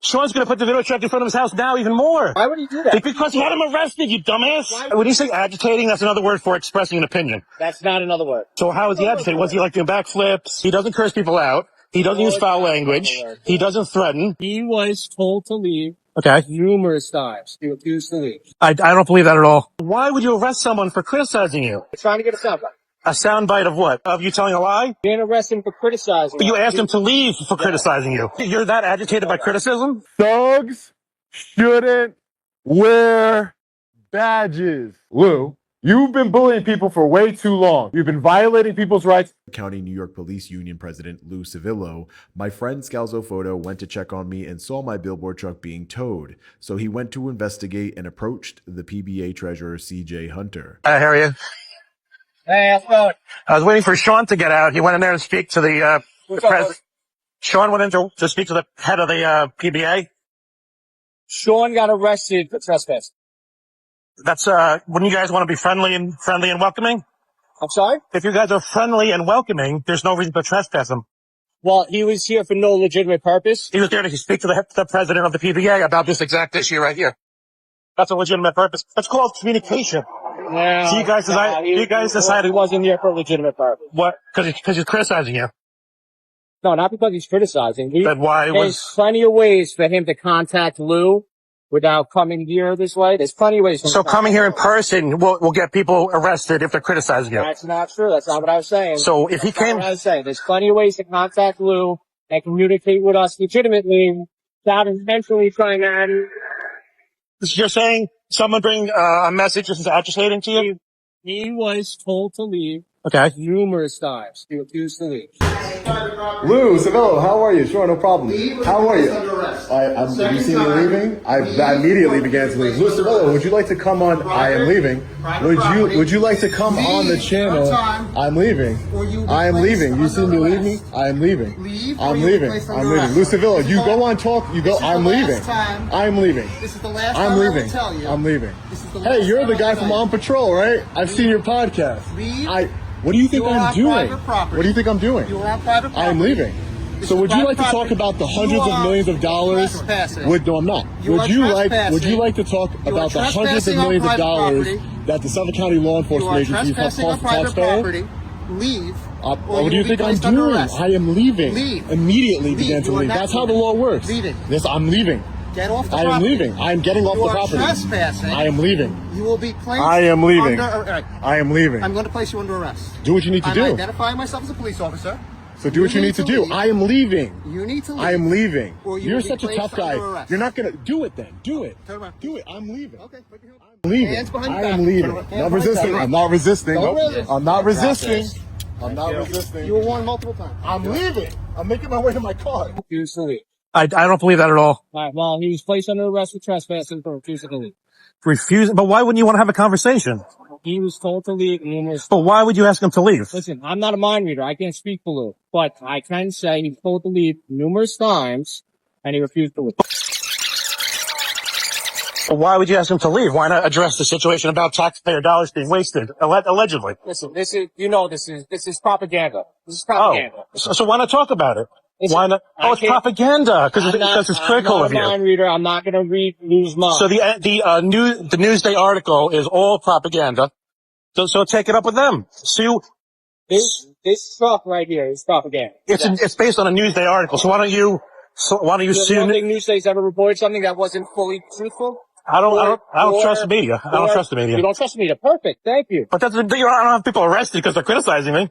Sean's going to put the video truck in front of his house now even more. Why would he do that? Because he had him arrested, you dumbass. When you say agitating, that's another word for expressing an opinion. That's not another word. So how is he agitating? Was he like doing backflips? He doesn't curse people out. He doesn't use foul language. He doesn't threaten. He was told to leave. Okay. Numerous times. He refused to leave. I don't believe that at all. Why would you arrest someone for criticizing you? He's trying to get a soundbite. A soundbite of what? Of you telling a lie? You didn't arrest him for criticizing. But you asked him to leave for criticizing you. You're that agitated by criticism? Thugs shouldn't wear badges. Lou, you've been bullying people for way too long. You've been violating people's rights. County New York Police Union President Lou Civillo, my friend Scalzo Photo went to check on me and saw my billboard truck being towed. So he went to investigate and approached the PBA treasurer CJ Hunter. I hear you. Hey, how's it going? I was waiting for Sean to get out. He went in there to speak to the president. Sean went in to speak to the head of the PBA. Sean got arrested for trespassing. That's when you guys want to be friendly and welcoming. I'm sorry? If you guys are friendly and welcoming, there's no reason to trespass him. Well, he was here for no legitimate purpose. He was there to speak to the president of the PBA about this exact issue right here. That's a legitimate purpose. That's called communication. No, So you guys decided he wasn't here for a legitimate purpose. What? Because he's criticizing you. No, not because he's criticizing. Then why There's plenty of ways for him to contact Lou without coming here this way. There's plenty of ways. So coming here in person will get people arrested if they're criticizing you. That's not true. That's not what I was saying. So if he came, what I was saying. There's plenty of ways to contact Lou and communicate with us legitimately without intentionally trying to. You're saying someone bring a message that's agitating to you? He was told to leave. Okay. Numerous times. He refused to leave. Lou, Civillo, how are you? Sure, no problem. How are you? You see me leaving? I immediately began to leave. Lou Civillo, would you like to come on? I am leaving. Would you like to come on the channel? I'm leaving. I am leaving. You see me leaving? I am leaving. I'm leaving. I'm leaving. Lou Civillo, you go on talk. You go. I'm leaving. I'm leaving. This is the last I'm time leaving. I will tell you. I'm leaving. Hey, Hey, you're the guy from On Patrol, right? I've seen your podcast. Leave. What do you think You are I'm on doing? private property. What do you think I'm doing? You are on private property. I'm leaving. So would you like to talk about the hundreds of millions of dollars? No, I'm not. Would you like to talk about the hundreds of millions of dollars that the Suffolk County law enforcement agencies have cost the taxpayer? Leave. What do you think I'm doing? I am leaving. Leave. Immediately began to leave. That's how the law works. Leaving. Yes, I'm leaving. Get off the I property. am leaving. I am getting off You the are property. trespassing. I am leaving. You will be placed I am leaving. under, I am leaving. I'm going to place you under arrest. Do what you need to I'm do. identifying myself as a police officer. So do what you need to do. I am leaving. You need to leave. I am leaving. Or you You're will be such a placed tough guy. under arrest. You're not gonna do it then. Do it. Turn around. Do it. I'm leaving. Okay. Put your I'm leaving. Hands behind your I back. am leaving. Hands Not behind resisting. your back. I'm not resisting. Don't Nope. resist. I'm not resisting. I'm not You resisting. were warned multiple times. I'm leaving. I'm making my way to my car. Refused to leave. I don't believe that at all. All right. Well, he was placed under arrest for trespassing for refusing to leave. Refusing? But why wouldn't you want to have a conversation? He was told to leave numerous. But why would you ask him to leave? Listen, I'm not a mind reader. I can't speak for Lou, but I can say he was told to leave numerous times, and he refused to leave. But why would you ask him to leave? Why not address the situation about taxpayer dollars being wasted, allegedly? Listen, this is propaganda. This is propaganda. So why not talk about it? Listen, Why not? Oh, it's propaganda because it's critical of I'm not a you. mind reader. I'm not going to read Lou's mind. So the Newsday article is all propaganda. So take it up with them. Sue. This stuff right here is propaganda. It's based on a Newsday article. So why don't you You don't sue? think Newsday's ever reported something that wasn't fully truthful? I don't trust the media. I don't trust the media. You don't trust the media. Perfect. Thank you. But I don't have people arrested because they're criticizing me.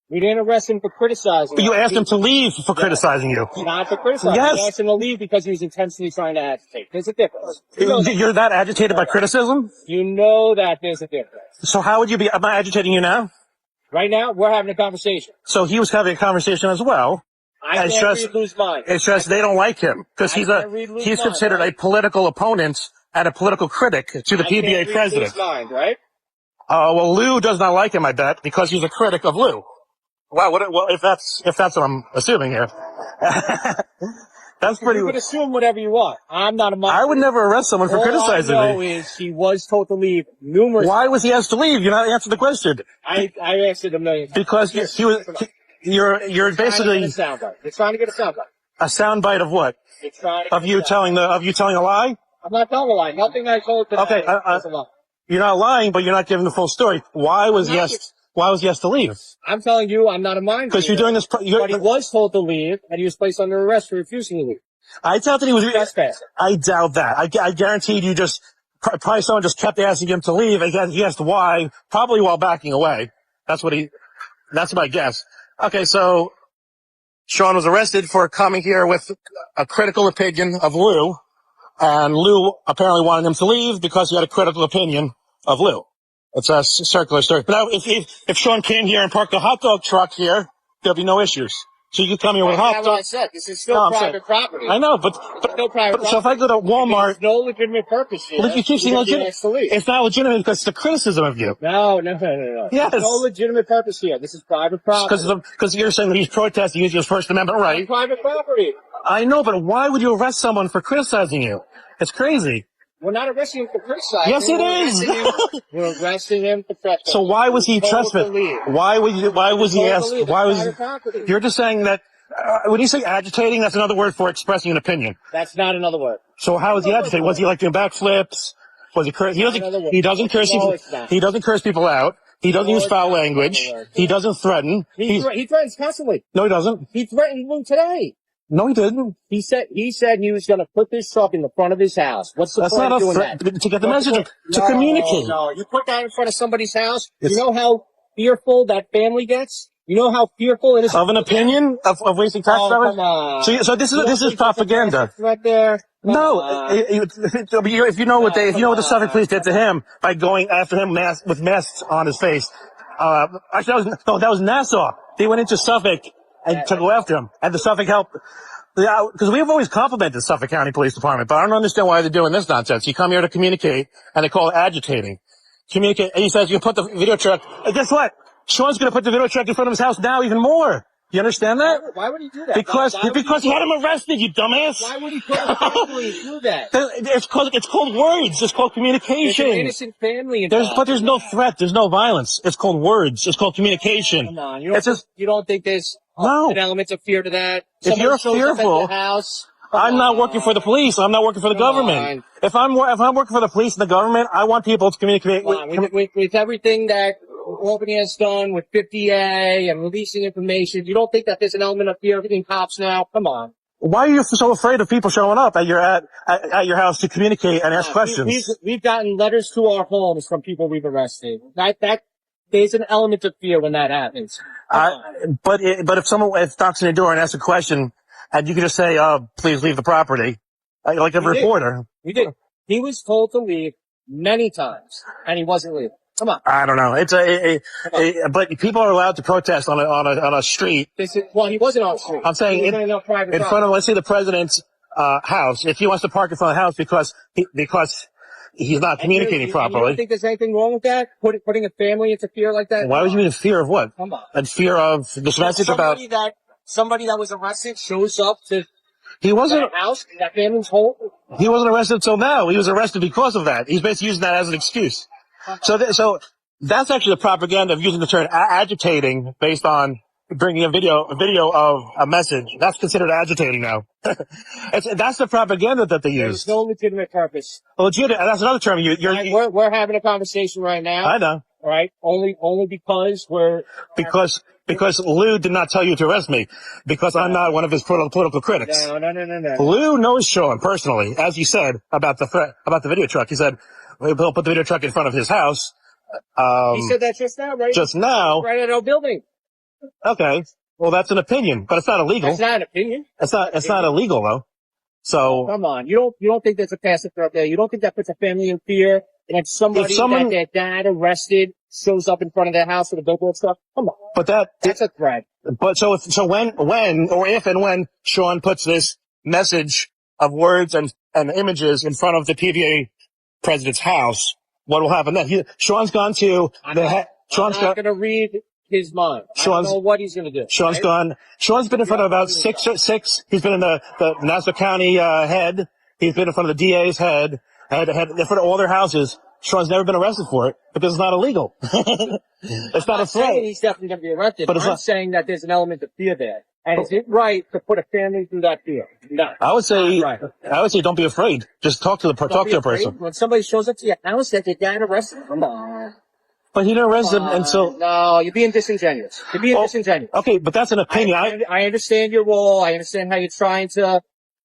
We didn't arrest him for criticizing. But you asked him to leave for criticizing you. Not for criticizing. Yes. You asked him to leave because he was intentionally trying to agitate. There's a difference. You're that agitated by criticism? You know that there's a difference. So how would you be? Am I agitating you now? Right now, we're having a conversation. So he was having a conversation as well. I can't read Lou's mind. It's just they don't like him because he's considered a political opponent and a political critic to the PBA president. Lou's mind, right? Well, Lou does not like him, I bet, because he's a critic of Lou. Wow, well, if that's what I'm assuming here. That's pretty. You can assume whatever you want. I'm not a mind. I would never arrest someone for criticizing me. All I know is he was told to leave numerous. Why was he asked to leave? You're not answering the question. I answered a million times. Because you're basically. They're trying to get a soundbite. A soundbite of what? You're trying to Of you telling a lie? I'm not telling a lie. Nothing I told today Okay, is a lie. you're not lying, but you're not giving the full story. Why was he asked to leave? I'm telling you, I'm not a mind Because you're reader, doing this. but he was told to leave, and he was placed under arrest for refusing to leave. I doubt that he was. Trespassing. I doubt that. I guaranteed you just probably someone just kept asking him to leave. Again, he asked why, probably while backing away. That's my guess. Okay, so Sean was arrested for coming here with a critical opinion of Lou, and Lou apparently wanted him to leave because he had a critical opinion of Lou. It's a circular story. But now, if Sean came here and parked a hot dog truck here, there'll be no issues. So you could come here with a hot That's dog. what I said. This is still private property. I know, but still private so if I go to Walmart, there's no legitimate purpose here. well, if you keep saying legitimate, it's not legitimate because it's a criticism of you. No. Yes. There's no legitimate purpose here. This is private property. Because you're saying that he's protesting using his First Amendment right. It's private property. I know, but why would you arrest someone for criticizing you? It's crazy. We're not arresting him for criticizing. Yes, it is. We're arresting him for trespassing. So why was he trespassing? Why was he asked? You're just saying that when you say agitating, that's another word for expressing an opinion. That's not another word. So how was he agitating? Was he like doing backflips? Was he curse? He doesn't curse people. He doesn't curse people out. He doesn't use foul language. He doesn't threaten. He threatens constantly. No, he doesn't. He threatened Lou today. No, he didn't. He said he was going to put this truck in the front of his house. What's the point of doing that? To get the message, to communicate. No, you put that in front of somebody's house. You know how fearful that family gets? You know how fearful it is of an opinion of wasting tax dollars? Come on. So this is propaganda. Right there. No, if you know what the Suffolk police did to him by going after him with masks on his face. Actually, that was Nassau. They went into Suffolk and to go after him, and the Suffolk helped. Because we have always complimented the Suffolk County Police Department, but I don't understand why they're doing this nonsense. You come here to communicate, and they call it agitating. Communicate, and he says you put the video truck. And guess what? Sean's going to put the video truck in front of his house now, even more. You understand that? Why would he do that? Because he had him arrested, you dumbass. Why would he put a family do that? It's called words. It's called communication. There's an innocent family involved. There's no threat. There's no violence. It's called words. It's called communication. Come on, you don't think there's an element of fear to that? If you're fearful, I'm not working for the police. I'm not working for the government. If I'm working for the police and the government, I want people to communicate with everything that Albany has done with 50A and releasing information. You don't think that there's an element of fear in cops now? Come on. Why are you so afraid of people showing up at your house to communicate and ask questions? We've gotten letters to our homes from people we've arrested. There's an element of fear when that happens. But if someone knocks on your door and asks a question, and you can just say, please leave the property, like a reporter. We did. He was told to leave many times, and he wasn't leaving. Come on. I don't know. But people are allowed to protest on a street. He wasn't on the street. I'm saying in front of, let's say, the president's house. If he wants to park in front of the house because he's not communicating properly. You don't think there's anything wrong with that? Putting a family into fear like that? Why would you mean in fear of what? Come on. In fear of this message about somebody that was arrested shows up to that house, that family's home. He wasn't arrested until now. He was arrested because of that. He's basically using that as an excuse. So that's actually the propaganda of using the term agitating based on bringing a video of a message. That's considered agitating now. That's the propaganda that they use. There's no legitimate purpose. Legitimate. That's another term. We're having a conversation right now. I know. Right? Only because because Lou did not tell you to arrest me because I'm not one of his political critics. No. Lou knows Sean personally, as he said about the video truck. He said he'll put the video truck in front of his house. He said that just now, right? Just now. Right at our building. Okay. Well, that's an opinion, but it's not illegal. That's not an opinion. It's not illegal though. So. Come on. You don't think there's a passive threat there? You don't think that puts a family in fear? And that their dad arrested shows up in front of their house with a billboard stuff? Come on. But that's a threat. But so if and when Sean puts this message of words and images in front of the PVA president's house, what will happen then? Sean's gone to I'm not going to read his mind. I don't know what he's going to do. Sean's gone. Sean's been in front of about six. He's been in the Nassau County head. He's been in front of the DA's head in front of all their houses. Sean's never been arrested for it because it's not illegal. It's not a threat. He's definitely going to be arrested. But I'm saying that there's an element of fear there. And is it right to put a family through that fear? No. I would say, Right. don't be afraid. Just talk to the Don't talk be to a afraid. person. When somebody shows up to your house that your dad arrested, come on. But he didn't arrest him until. No, you're being disingenuous. You're being disingenuous. Okay, but that's an opinion. I understand your role. I understand how you're trying to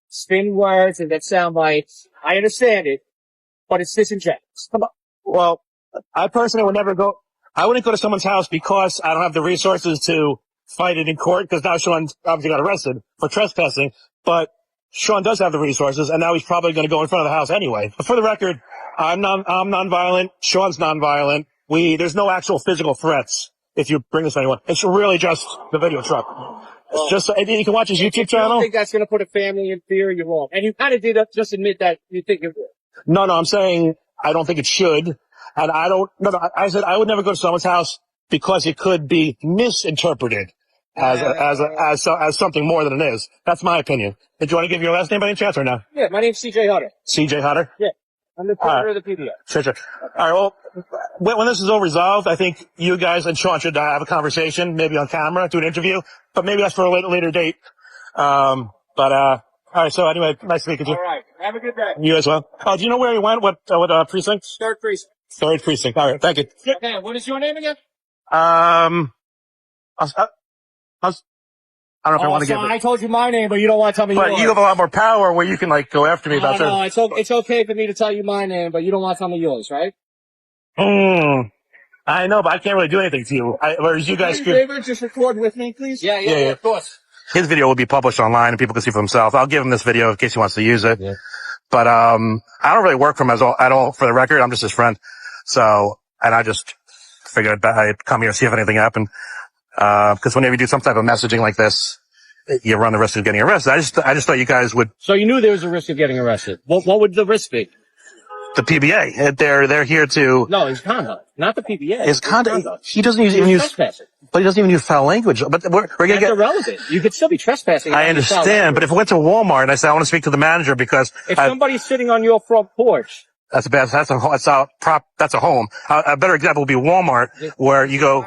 spin words and that sound bites. I understand it, but it's disingenuous. Come on. Well, I personally would never go. I wouldn't go to someone's house because I don't have the resources to fight it in court. Because now Sean obviously got arrested for trespassing, but Sean does have the resources, and now he's probably going to go in front of the house anyway. But for the record, I'm nonviolent. Sean's nonviolent. There's no actual physical threats if you bring this to anyone. It's really just the video truck. It's just, you can watch his YouTube If you channel. don't think that's going to put a family in fear, you're wrong. And you kind of did just admit that you think it will. No, I'm saying I don't think it should. And I said I would never go to someone's house because it could be misinterpreted as something more than it is. That's my opinion. Did you want to give your last name by any chance or no? Yeah, my name's CJ Hutter. CJ Hutter? Yeah. I'm the partner of the PBA. Sure. All right, well, when this is all resolved, I think you guys and Sean should have a conversation, maybe on camera, do an interview, but maybe that's for a later date. All right, so anyway, nice speaking to you. All right. Have a good day. You as well. Oh, do you know where he went? What precinct? Third precinct. Third precinct. All right, thank you. Okay, what is your name again? I don't know if I want to give it. I told you my name, but you don't want to tell me yours. But you have a lot more power where you can go after me about certain. No, it's okay for me to tell you my name, but you don't want to tell me yours, right? I know, but I can't really do anything to you. Whereas you guys could. Favor, just record with me, please. Yeah, of course. His video will be published online and people can see for themselves. I'll give him this video in case he wants to use it. Yeah. But I don't really work for him at all. For the record, I'm just his friend. So, and I just figured I'd come here and see if anything happened. Because whenever you do some type of messaging like this, you run the risk of getting arrested. I just thought you guys would. So you knew there was a risk of getting arrested. What would the risk be? The PBA. They're here to. No, his conduct, not the PBA. His conduct. He doesn't even use. Trespassing. But he doesn't even use foul language. But we're gonna get irrelevant. You could still be trespassing. I understand, but if I went to Walmart and I said I want to speak to the manager because if somebody's sitting on your front porch, that's a home. A better example would be Walmart, where you go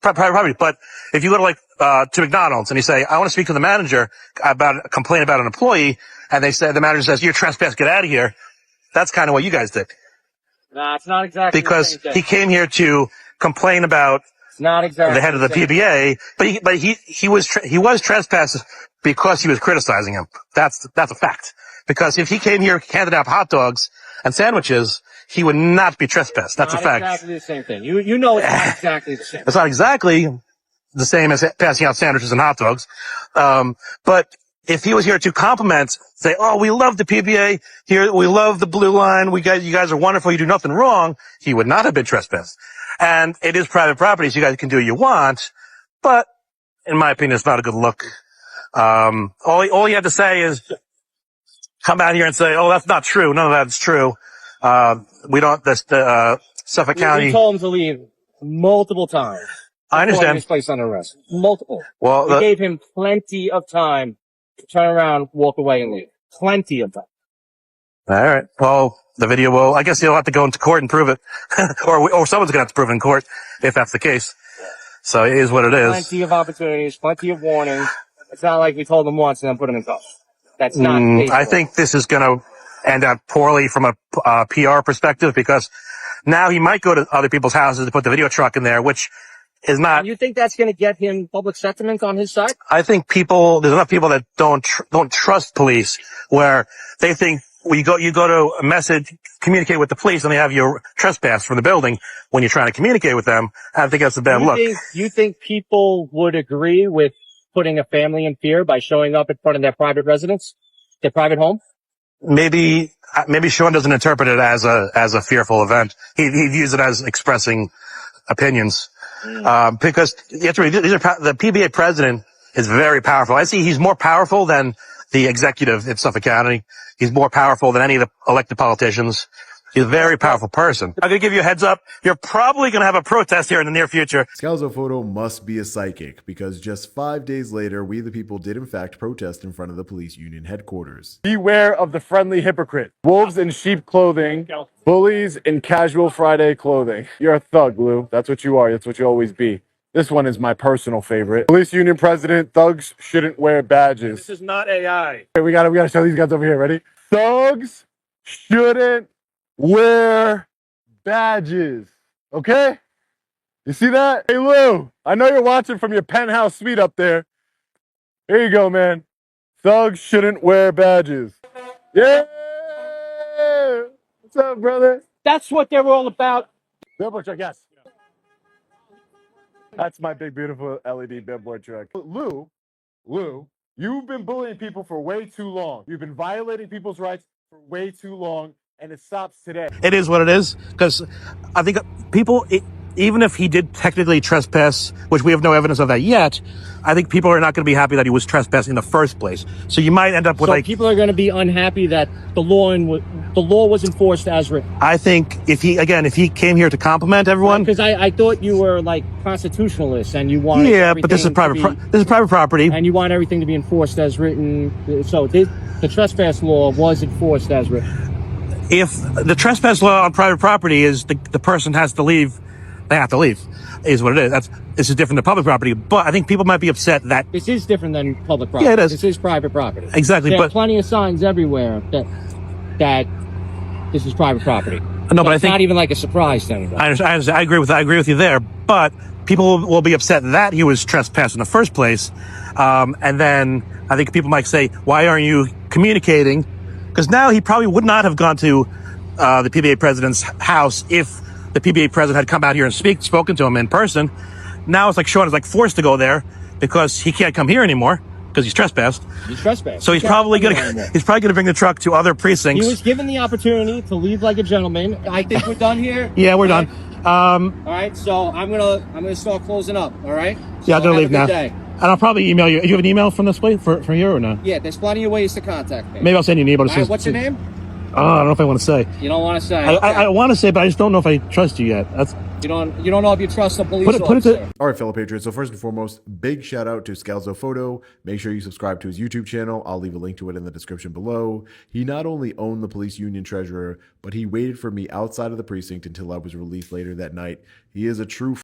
private property. But if you go to McDonald's and you say I want to speak to the manager about a complaint about an employee, and the manager says you're trespassing, get out of here. That's kind of what you guys did. Nah, it's not exactly because he came here to complain about. Not exactly the head of the PBA, but he was trespassing because he was criticizing him. That's a fact. Because if he came here handing out hot dogs and sandwiches, he would not be trespassed. That's a fact. Not exactly the same thing. You know it's not exactly the same. It's not exactly the same as passing out sandwiches and hot dogs. But if he was here to compliment, say, "Oh, we love the PBA here. We love the blue line. You guys are wonderful. You do nothing wrong," he would not have been trespassed. And it is private property, so you guys can do what you want. But in my opinion, it's not a good look. All you have to say is come out here and say, "Oh, that's not true. None of that's true." We don't. Suffolk County. We told him to leave multiple times. I understand. His place under arrest. Multiple. Well, we gave him plenty of time to turn around, walk away, and leave. Plenty of time. All right. Well, the video will. I guess you'll have to go into court and prove it, or someone's gonna have to prove it in court if that's the case. So it is what it is. Plenty of opportunities, plenty of warnings. It's not like we told him once and then put him in cuffs. That's not. I think this is gonna end up poorly from a PR perspective because now he might go to other people's houses to put the video truck in there, which is not. And you think that's going to get him public sentiment on his side? I think there's enough people that don't trust police where they think you go to communicate with the police and they have you trespass from the building when you're trying to communicate with them. I think that's a bad look. You think people would agree with putting a family in fear by showing up in front of their private residence, their private home? Maybe Sean doesn't interpret it as a fearful event. He views it as expressing opinions. Because you have to read, the PBA president is very powerful. I see he's more powerful than the executive in Suffolk County. He's more powerful than any of the elected politicians. He's a very powerful person. I'm going to give you a heads up. You're probably going to have a protest here in the near future. Scalzo Photo must be a psychic because just 5 days later, we the people did in fact protest in front of the police union headquarters. Beware of the friendly hypocrite. Wolves in sheep clothing, bullies in casual Friday clothing. You're a thug, Lou. That's what you are. That's what you always be. This one is my personal favorite. Police union president, thugs shouldn't wear badges. This is not AI. Okay, we gotta show these guys over here. Ready? Thugs shouldn't wear badges. Okay? You see that? Hey Lou, I know you're watching from your penthouse suite up there. Here you go, man. Thugs shouldn't wear badges. Yeah! What's up, brother? That's what they're all about. Billboard truck, yes. That's my big, beautiful LED billboard truck. Lou, you've been bullying people for way too long. You've been violating people's rights for way too long, and it stops today. It is what it is, because I think people, even if he did technically trespass, which we have no evidence of that yet, I think people are not going to be happy that he was trespassing in the first place. So you might end up with People are going to be unhappy that the law was enforced as written. I think if he came here to compliment everyone, Because I thought you were like constitutionalists and you wanted but this is private property, and you want everything to be enforced as written. So the trespass law was enforced as written. If the trespass law on private property is the person has to leave, they have to leave, is what it is. This is different than public property, but I think people might be upset that This is different than public property. Yeah, it is. This is private property. Exactly, There are but plenty of signs everywhere that this is private property. no, but I it's think not even like a surprise to anybody. I understand. I agree with you there, but people will be upset that he was trespassed in the first place, and then I think people might say, "Why aren't you communicating?" Because now he probably would not have gone to the PBA president's house if the PBA president had come out here and spoken to him in person. Now it's like Sean is like forced to go there because he can't come here anymore because he's trespassed. He's trespassed. So he's probably gonna bring the truck to other precincts. He was given the opportunity to leave like a gentleman. I think we're done here. Yeah, we're done. All right, so I'm gonna start closing up. All right. Yeah, I'm gonna leave now. Day. And I'll probably email you. You have an email from this place for you or no? Yeah, there's plenty of ways to contact me. Maybe I'll send you an email. All right, what's your name? Oh, I don't know if I want to say. You don't want to say. I want to say, but I just don't know if I trust you yet. You don't know if you trust the police Put it officer. All right, fellow patriots. So first and foremost, big shout out to Scalzo Photo. Make sure you subscribe to his YouTube channel. I'll leave a link to it in the description below. He not only owned the police union treasurer, but he waited for me outside of the precinct until I was released later that night. He is a true